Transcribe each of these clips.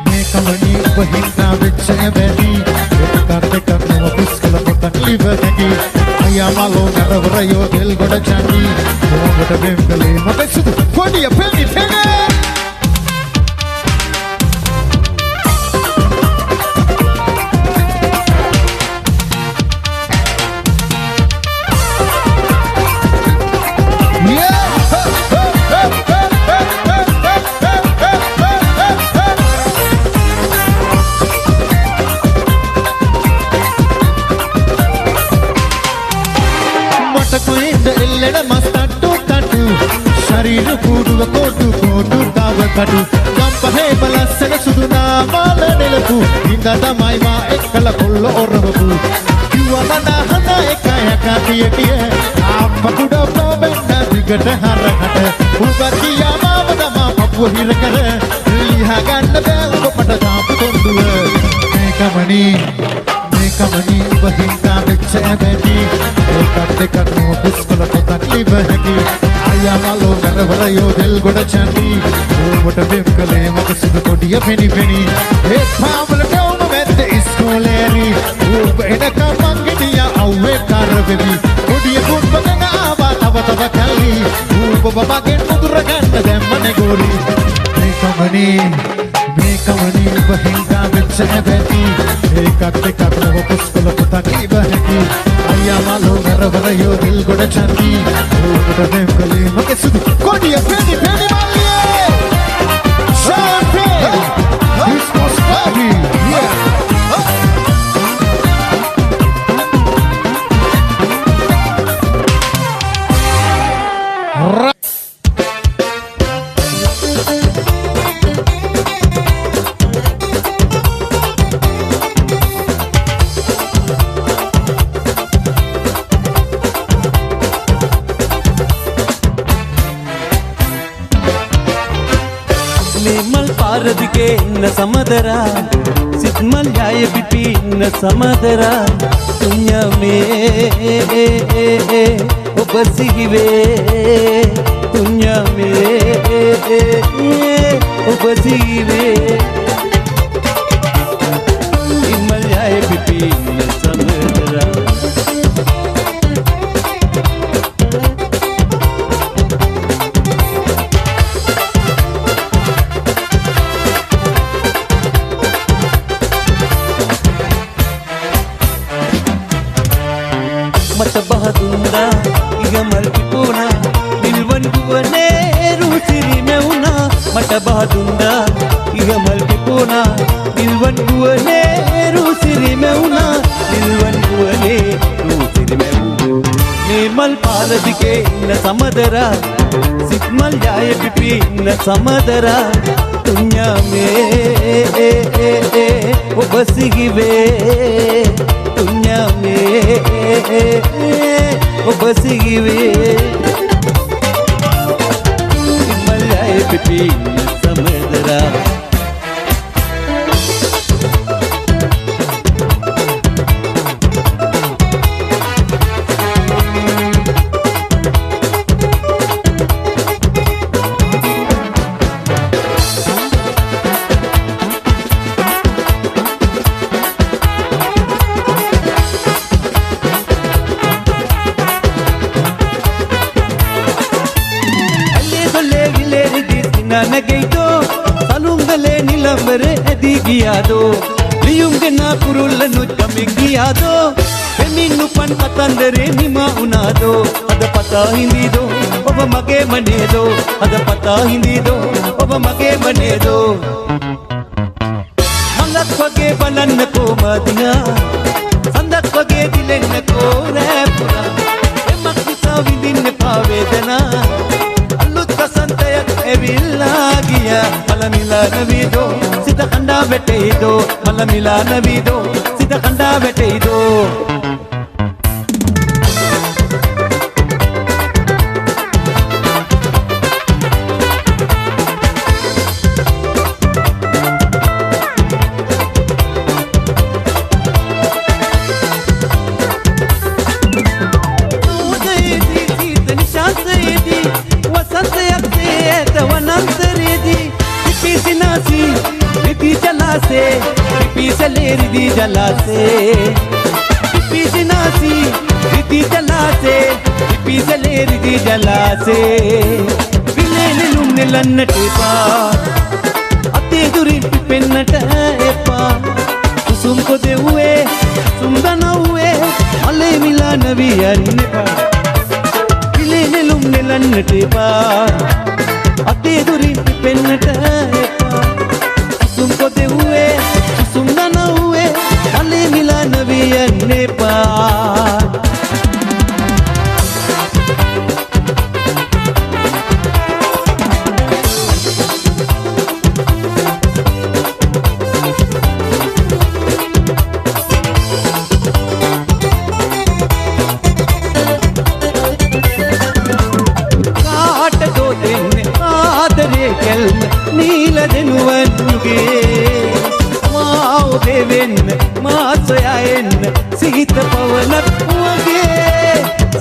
Make a money, but he's not rich and අයියා මලෝ නරවරයෝ දෙල් ගොඩ චන්දි කොහොමද වෙම්කලේ මගේ සුදු පොඩිය පෙනි පෙනේ කටු ගම්පහේ බලස්සන සුදු නාමල නෙලපු ඉඳා තමයි මා එක්කල කොල්ල ඔරවපු කිව්වම නහන එක යකාතිය කිය ආපකුඩ ප්‍රබෙන්න දිගට හරකට උඹ කියා මාව තමා පපුව හිර කර ලිහා ගන්න බෑ උඹ පට දාපු තොණ්ඩුව මේකමනි ඔබ හින්දා වෙච්ච ඇබැටි ඒකත් දෙකක් නෝ පුස්කොල පොතක් ලිව හැකි අයියා මලෝ නරවරයෝ දෙල් ගොඩ චන්දි ඔබට වෙම් කලේ මගේ සුදු පොඩිය පෙනි පෙනි ඒ පාවලට උම වැද්ද ඉස්කෝලේරි ඔබ එනකම් මං ගියා අව්වේ කරවෙවි පොඩිය කුඹගෙන ආවා තව කල්ලි ඔබ මගෙන් මුදුර ගන්න දැම්මනේ ගෝලි මේකමනි ඔබ හින්දා වෙච්ච ඇබැටි ඒකත් දෙකක් නෝ පුස්කොල පොතක් ලිව හැකි අයියා මලෝ නරවරයෝ දෙල් ගොඩ චන්දි ඔබට වෙම් කලේ මගේ සුදු පොඩිය පෙනි පෙනි පාරදිගේ ඉන්න සමදරා සිත්මල් යාය පිපි ඉන්න සමදරා තුන්යමේ ඔබ සිහිවේ තුන්යමේ ඔබ සිහිවේ සිත්මල් යාය පිපි ඉන්න සමදරා මට බහදුන්දා ඉගමල් පිපුණා නිල්වන් ගුවනේ රුසිරි මෙවුණා මට බහදුන්දා ඉගමල් පිපුණා නිල්වන් ගුවනේ රුසිරි මෙවුණා නිල්වන් ගුවනේ රුසිරි මෙවුණා මේ මල් පාරදිගේ ඉන්න සමදරා සිත්මල් යාය පිපි ඉන්න සමදරා තුන්යමේ ඔබ සිහිවේ තුන්යමේ ඔබ සිහිවේ සිත්මල් යාය පිපි ඉන්න සමදරා ನನಗೈತೋ ಸಲುಂಗಲೆ ನಿಲಂಬರೆ ಎದಿಗಿಯಾದೋ ಲಿಯುಂಗನ ಕುರುಲ್ಲನು ಚಮಿಗಿಯಾದೋ ಎಮಿನ್ನು ಪನ್ ಪತಂದರೆ ನಿಮ ಉನಾದೋ ಅದ ಪತ ಹಿಂದಿದೋ ಒಬ್ಬ ಮಗೆ ಮನೆದೋ ಅದ ಪತ ಹಿಂದಿದೋ ಒಬ್ಬ ಮಗೆ ಮನೆದೋ ಮಂಗಕ್ ಬಗೆ ಬಲನ್ನ ಕೋ ಮದಿನ ಸಂದಕ್ ಬಗೆ ದಿಲೆನ್ನ ಕೋ ರೇಪುರ ಎಮ್ಮಕ್ ವಿದಿನ್ನ ಪಾವೇದನ ಸಂತಯಕ್ ಎವಿಲ್ಲಾಗಿಯ ಮಲ ಮಿಲಾನವಿದೋ ಸಿತ ಕಂಡ ಬೆಟ್ಟೆಯಿದೋ ಮಲ ಮಿಲಾನವಿದೋ ಸಿತ ಕಂಡ ಬೆಟ್ಟೆಯಿದೋ पिपी से लेरी दी जला से पिपी सिनासी රිදී ජලාසේ පිපිසලේ රිදී ජලාසේ විලේ නෙළුම් නෙලන්නට එපා අතේ දුරින් පිපෙන්නට එපා කුසුම් කොදෙව්වේ සුම්දනව්වේ මලේ මිලා නවී යන්න එපා විලේ නෙළුම් නෙලන්නට එපා අතේ දුරින් පිපෙන්නට එපා කුසුම් කොදෙව්වේ සුම්දනව්වේ මලේ මිලා නවී යන්න එපා නීල දෙනුවන්ගේ මාව දෙවෙන්න මා සොයා එන්න සීත පවනක් වගේ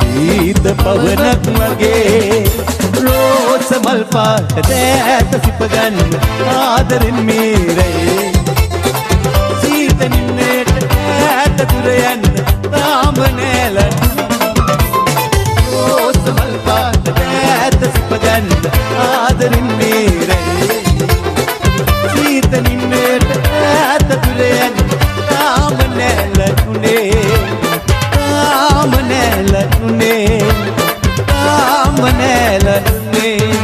සීත පවනක් වගේ රෝස මල් පාට දෑත සිපගන්න ආදරෙන් මේරේ සීත නින්නේට ඈත දුර යන්න තාම නෑලට රෝස මල් පාට දෑත සිපගන්න ආදරෙන් මේරේ සීත නින්නේට ඈත දුර යන්න තාම නෑලටුනේ තාම නෑලටුනේ තාම නෑලටුනේ